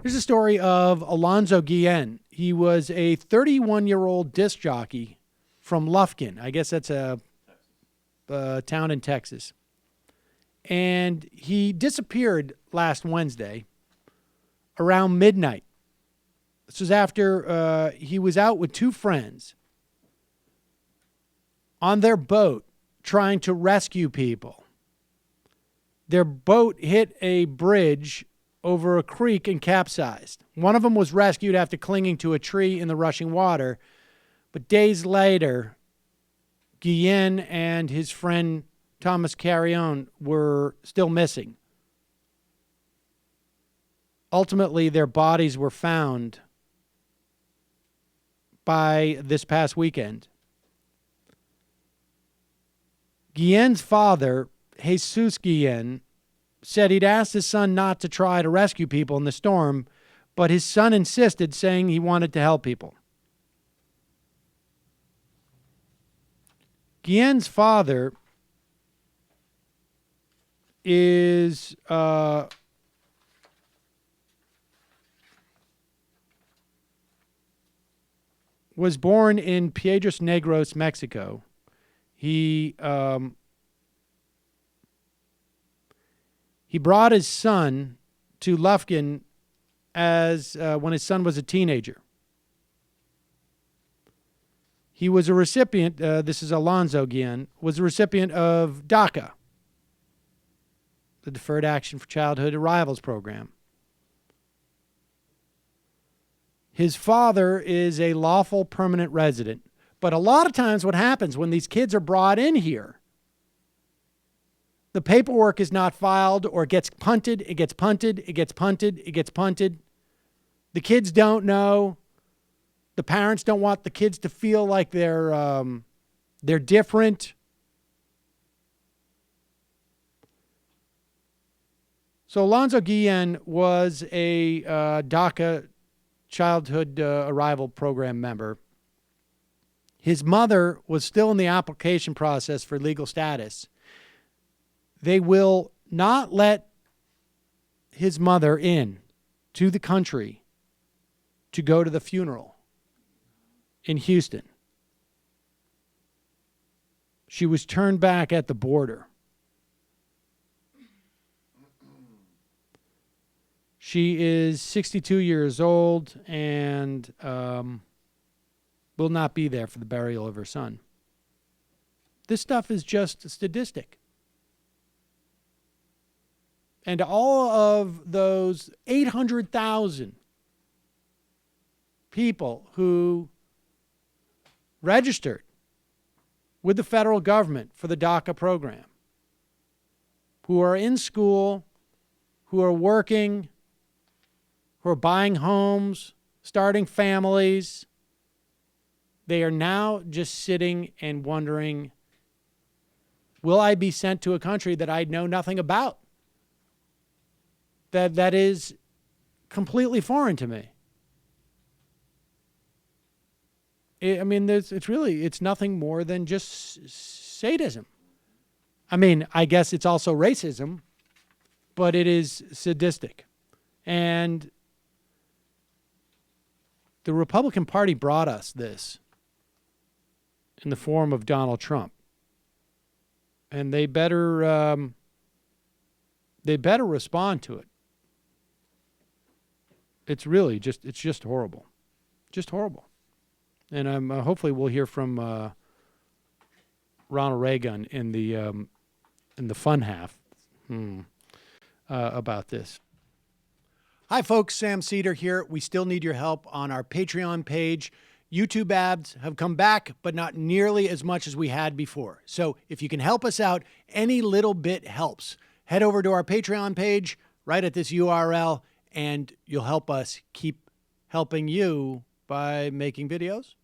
Here's a story of Alonso Guillen. He was a 31-year-old disc jockey from Lufkin. I guess that's a town in Texas. And he disappeared last Wednesday around midnight. This was after he was out with two friends on their boat trying to rescue people. Their boat hit a bridge over a creek and capsized. One of them was rescued after clinging to a tree in the rushing water, but days later, Guillen and his friend Thomas Carrion were still missing. Ultimately, their bodies were found by this past weekend. Guillen's father, Jesus Guillen, said he'd asked his son not to try to rescue people in the storm, but his son insisted, saying he wanted to help people. Guillen's father is was born in Piedras Negras, Mexico. He brought his son to Lufkin as when his son was a teenager. He was a recipient, this is Alonso Guillen, was a recipient of DACA, the Deferred Action for Childhood Arrivals program. His father is a lawful permanent resident. But a lot of times what happens when these kids are brought in here, the paperwork is not filed or it gets punted, it gets punted, it gets punted, it gets punted. The kids don't know. The parents don't want the kids to feel like they're different. So Alonso Guillen was a DACA Childhood Arrival Program member. His mother was still in the application process for legal status. They will not let his mother in to the country to go to the funeral in Houston. She was turned back at the border. She is 62 years old and will not be there for the burial of her son. This stuff is just a statistic. And all of those 800,000 people who registered with the federal government for the DACA program, who are in school, who are working, who are buying homes, starting families, they are now just sitting and wondering, will I be sent to a country that I know nothing about? That is completely foreign to me. It's nothing more than just sadism. I mean, I guess it's also racism, but it is sadistic. And the Republican Party brought us this in the form of Donald Trump. And they better respond to it. It's really just horrible. Just horrible. And hopefully we'll hear from Ronald Reagan in the fun half about this. Hi, folks. Sam Seder here. We still need your help on our Patreon page. YouTube ads have come back, but not nearly as much as we had before. So if you can help us out, any little bit helps. Head over to our Patreon page right at this URL, and you'll help us keep helping you by making videos